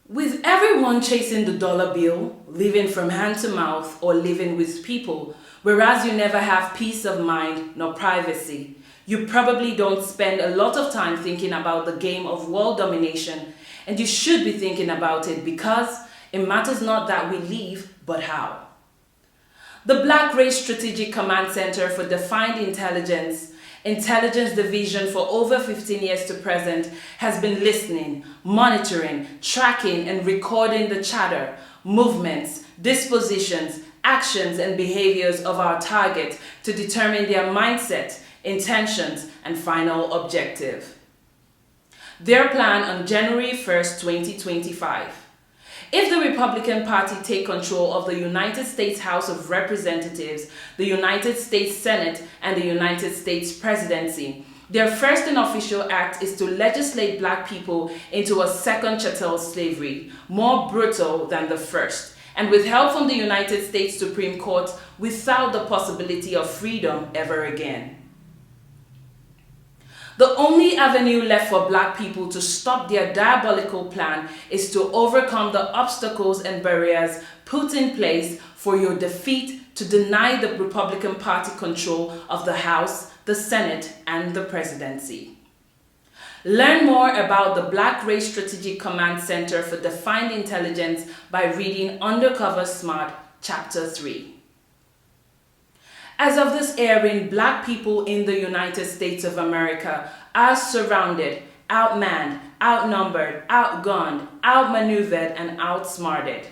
With everyone chasing the dollar bill, living from hand to mouth, or living with people, whereas you never have peace of mind nor privacy, you probably don't spend a lot of time thinking about the game of world domination, and you should be thinking about it because it matters not that we leave, but how. The Black Race Strategic Command Center for Defined Intelligence Division for over 15 years to present has been listening, monitoring, tracking, and recording the chatter, movements, dispositions, actions, and behaviors of our target to determine their mindset, intentions, and final objective. Their plan on January 1st, 2025. If the Republican Party take control of the United States House of Representatives, the United States Senate, and the United States Presidency, their first and official act is to legislate Black people into a second chattel slavery, more brutal than the first, and with help from the United States Supreme Court without the possibility of freedom ever again. The only avenue left for Black people to stop their diabolical plan is to overcome the obstacles and barriers put in place for your defeat to deny the Republican Party control of the House, the Senate, and the presidency. Learn more about the Black Race Strategic Command Center for Defined Intelligence by reading Undercover Smart, Chapter 3. As of this airing, Black people in the United States of America are surrounded, outmanned, outnumbered, outgunned, outmaneuvered, and outsmarted.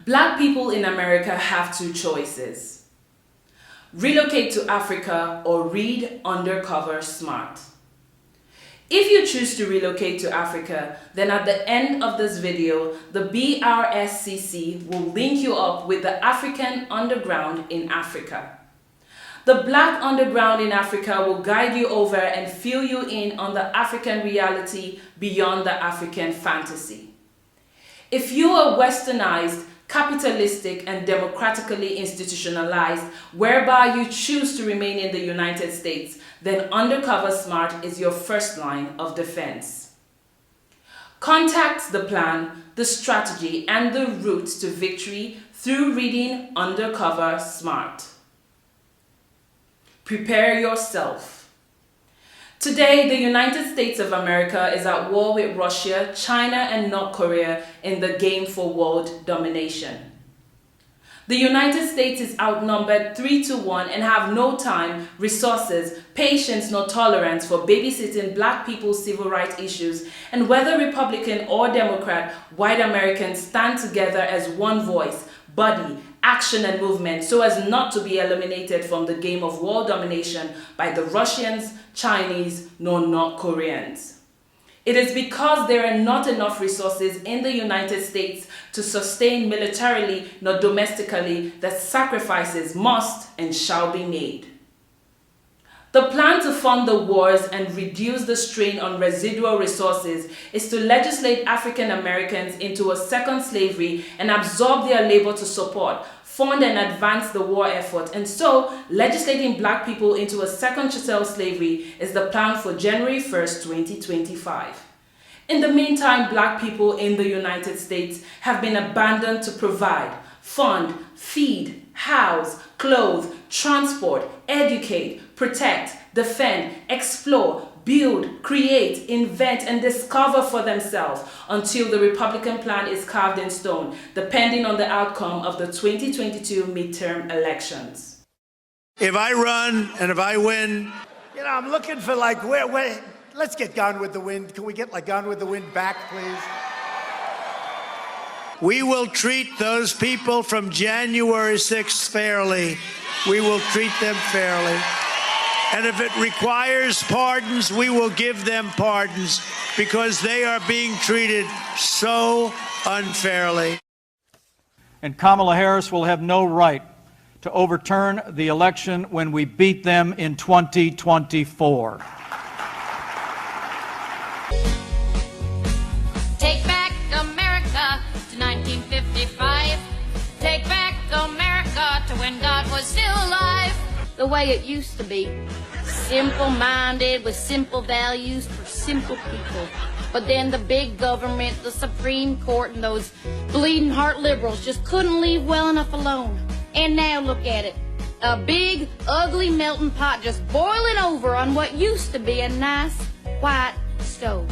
Black people in America have two choices: relocate to Africa or read Undercover Smart. If you choose to relocate to Africa, then at the end of this video, the BRSCC will link you up with the African Underground in Africa. The Black Underground in Africa will guide you over and fill you in on the African reality beyond the African fantasy. If you are westernized, capitalistic, and democratically institutionalized, whereby you choose to remain in the United States, then Undercover Smart is your first line of defense. Contact the plan, the strategy, and the route to victory through reading Undercover Smart. Prepare yourself. Today, the United States of America is at war with Russia, China, and North Korea in the game for world domination. The United States is outnumbered 3-1 and have no time, resources, patience, nor tolerance for babysitting Black people's civil rights issues, and whether Republican or Democrat, white Americans stand together as one voice, body, action, and movement so as not to be eliminated from the game of world domination by the Russians, Chinese, nor North Koreans. It is because there are not enough resources in the United States to sustain militarily nor domestically that sacrifices must and shall be made. The plan to fund the wars and reduce the strain on residual resources is to legislate African Americans into a second slavery and absorb their labor to support, fund, and advance the war effort. And so, legislating Black people into a second chattel slavery is the plan for January 1st, 2025. In the meantime, Black people in the United States have been abandoned to provide, fund, feed, house, clothe, transport, educate, protect, defend, explore, build, create, invent, and discover for themselves until the Republican plan is carved in stone, depending on the outcome of the 2022 midterm elections. If I run and if I win, I'm looking for where let's get Gone with the Wind. Can we get Gone with the Wind back, please? we will treat those people from January 6th fairly. We will treat them fairly. And if it requires pardons, we will give them pardons because they are being treated so unfairly. And Kamala Harris will have no right to overturn the election when we beat them in 2024. Take back America to 1955. Take back America to when God was still alive. The way it used to be. Simple-minded with simple values for simple people. But then the big government, the Supreme Court, and those bleeding heart liberals just couldn't leave well enough alone. And now look at it. A big, ugly melting pot just boiling over on what used to be a nice, white stove.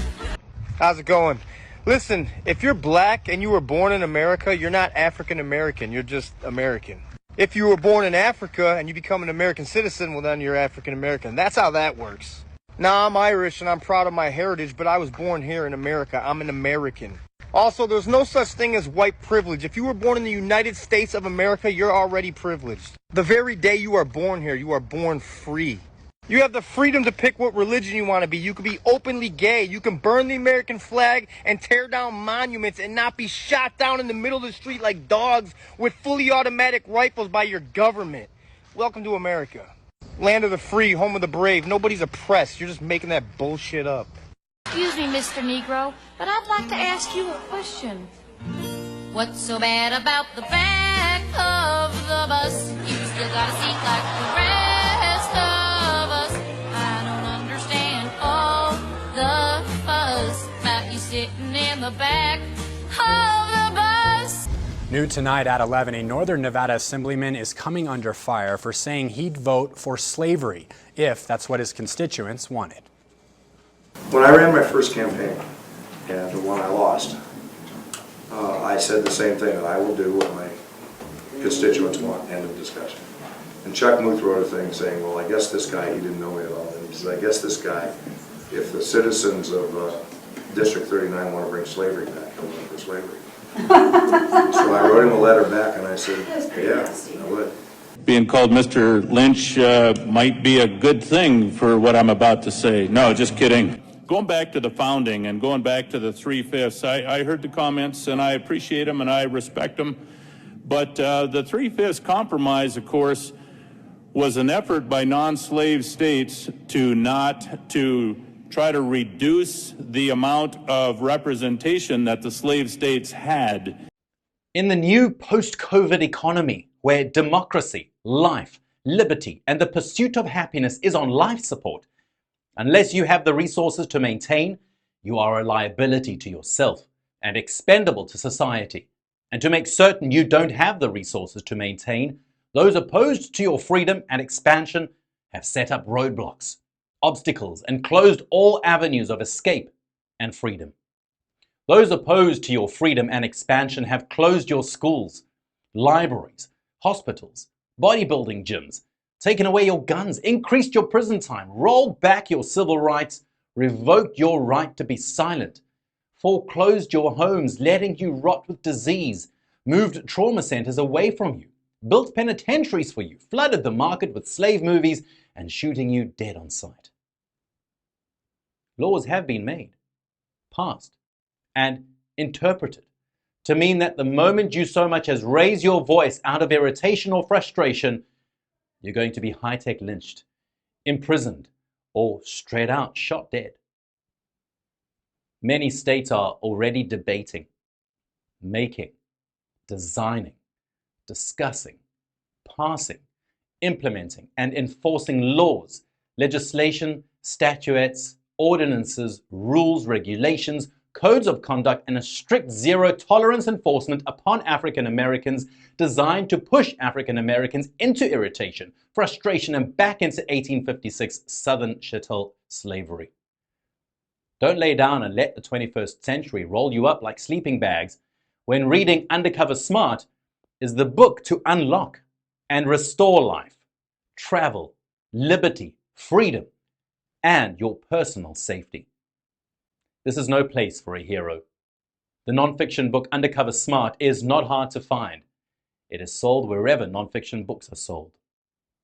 How's it going? Listen, if you're black and you were born in America, you're not African American, you're just American. If you were born in Africa and you become an American citizen, well then you're African American. That's how that works. Now, I'm Irish and I'm proud of my heritage, but I was born here in America. I'm an American. Also, there's no such thing as white privilege. If you were born in the United States of America, you're already privileged. The very day you are born here, you are born free. You have the freedom to pick what religion you want to be. You can be openly gay. You can burn the American flag and tear down monuments and not be shot down in the middle of the street like dogs with fully automatic rifles by your government. Welcome to America. Land of the free, home of the brave. Nobody's oppressed. You're just making that bullshit up. Excuse me, Mr. Negro, but I'd like to ask you a question. What's so bad about the back of the bus? You still got a seat like the rest of us. I don't understand all the fuss about you sitting in the back of the bus. New tonight at 11, a Northern Nevada assemblyman is coming under fire for saying he'd vote for slavery if that's what his constituents wanted. When I ran my first campaign, and the one I lost, I said the same thing, that I will do what my constituents want, end of discussion. And Chuck Muth wrote a thing saying, well, I guess this guy, he didn't know me at all, and he says, I guess this guy, if the citizens of District 39 want to bring slavery back, he'll vote for slavery. So I wrote him a letter back and I said, yeah, I would. Being called Mr. Lynch might be a good thing for what I'm about to say. No, just kidding. Going back to the founding and going back to the 3/5, I heard the comments and I appreciate them and I respect them. But the 3/5 compromise, of course, was an effort by non-slave states to try to reduce the amount of representation that the slave states had. In the new post-COVID economy, where democracy, life, liberty, and the pursuit of happiness is on life support, unless you have the resources to maintain, you are a liability to yourself and expendable to society. And to make certain you don't have the resources to maintain, those opposed to your freedom and expansion have set up roadblocks, obstacles, and closed all avenues of escape and freedom. Those opposed to your freedom and expansion have closed your schools, libraries, hospitals, bodybuilding gyms, taken away your guns, increased your prison time, rolled back your civil rights, revoked your right to be silent, foreclosed your homes, letting you rot with disease, moved trauma centers away from you, built penitentiaries for you, flooded the market with slave movies, and shooting you dead on sight. Laws have been made, passed, and interpreted to mean that the moment you so much as raise your voice out of irritation or frustration, you're going to be high-tech lynched, imprisoned, or straight out shot dead. Many states are already debating, making, designing, discussing, passing, implementing, and enforcing laws, legislation, statutes, ordinances, rules, regulations, codes of conduct, and a strict zero-tolerance enforcement upon African Americans designed to push African Americans into irritation, frustration, and back into 1856 Southern chattel slavery. Don't lay down and let the 21st century roll you up like sleeping bags when reading Undercover Smart is the book to unlock and restore life, travel, liberty, freedom, and your personal safety. This is no place for a hero. The nonfiction book Undercover Smart is not hard to find. It is sold wherever nonfiction books are sold.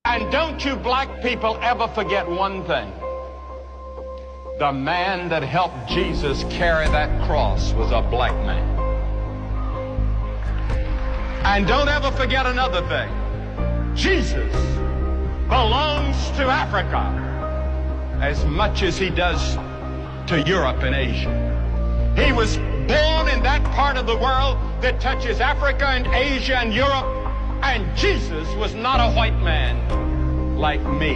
And don't you black people ever forget one thing. The man that helped Jesus carry that cross was a black man. And don't ever forget another thing. Jesus belongs to Africa as much as he does to Europe and Asia. He was born in that part of the world that touches Africa and Asia and Europe, and Jesus was not a white man like me,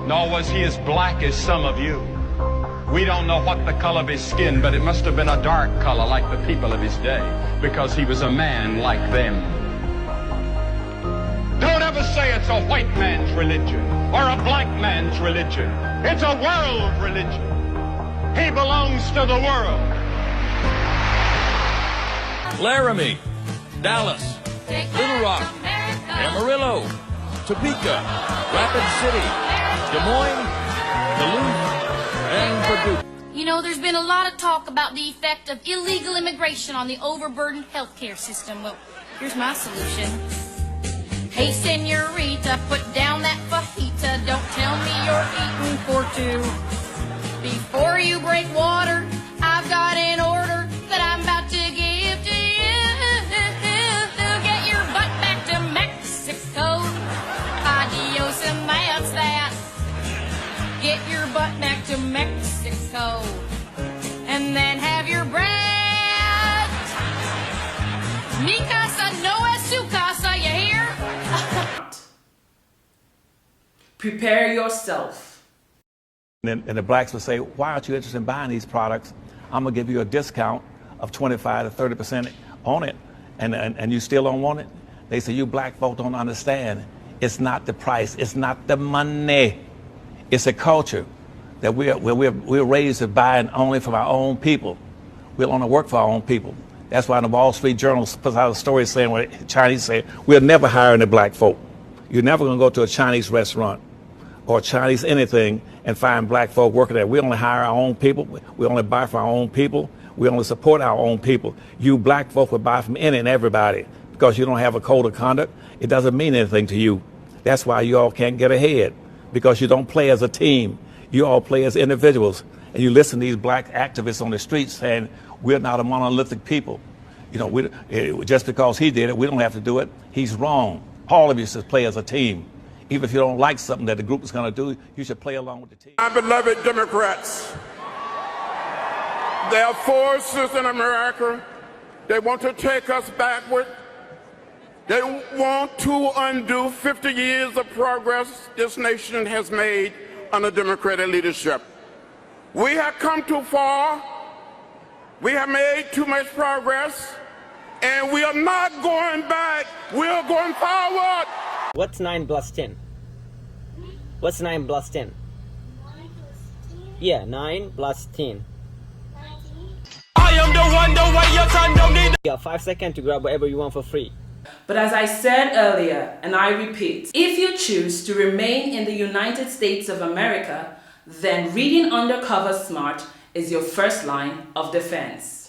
nor was he as black as some of you. We don't know what the color of his skin, but it must have been a dark color like the people of his day, because he was a man like them. Don't ever say it's a white man's religion or a black man's religion. It's a world religion. He belongs to the world. Laramie, Dallas, Little Rock, Amarillo, Topeka, Rapid City, Des Moines, Duluth, and Purdue. You know, there's been a lot of talk about the effect of illegal immigration on the overburdened healthcare system. Well, here's my solution. Hey, senorita, put down that fajita. Don't tell me you're eating for two. Before you break water, I've got an order that I'm about to give to you. Get your butt back to Mexico. Adios, and that's that. Get your butt back to Mexico. And then have your bread. Mi casa no es su casa, you hear? Prepare yourself. And the blacks would say, why aren't you interested in buying these products? I'm going to give you a discount of 25 to 30% on it, and you still don't want it? They say, you black folk don't understand. It's not the price. It's not the money. It's a culture that we're raised to buy only from our own people. We'll only work for our own people. That's why the Wall Street Journal puts out a story saying, where the Chinese say, we'll never hire any black folk. You're never going to go to a Chinese restaurant or Chinese anything and find black folk working there. We only hire our own people. We only buy from our own people. We only support our own people. You black folk will buy from any and everybody because you don't have a code of conduct. It doesn't mean anything to you. That's why you all can't get ahead, because you don't play as a team. You all play as individuals. And you listen to these black activists on the streets saying, we're not a monolithic people. You know, just because he did it, we don't have to do it. He's wrong. All of you should play as a team. Even if you don't like something that the group is going to do, you should play along with the team. My beloved Democrats, there are forces in America. They want to take us backward. They want to undo 50 years of progress this nation has made under Democratic leadership. We have come too far. We have made too much progress, and we are not going back. We are going forward. What's 9 plus 10? What's 9 plus 10? 9 plus 10? Yeah, 9 plus 10. 19. I am the one, the way your son don't need. You got 5 seconds to grab whatever you want for free. But as I said earlier, and I repeat, if you choose to remain in the United States of America, then reading Undercover Smart is your first line of defense.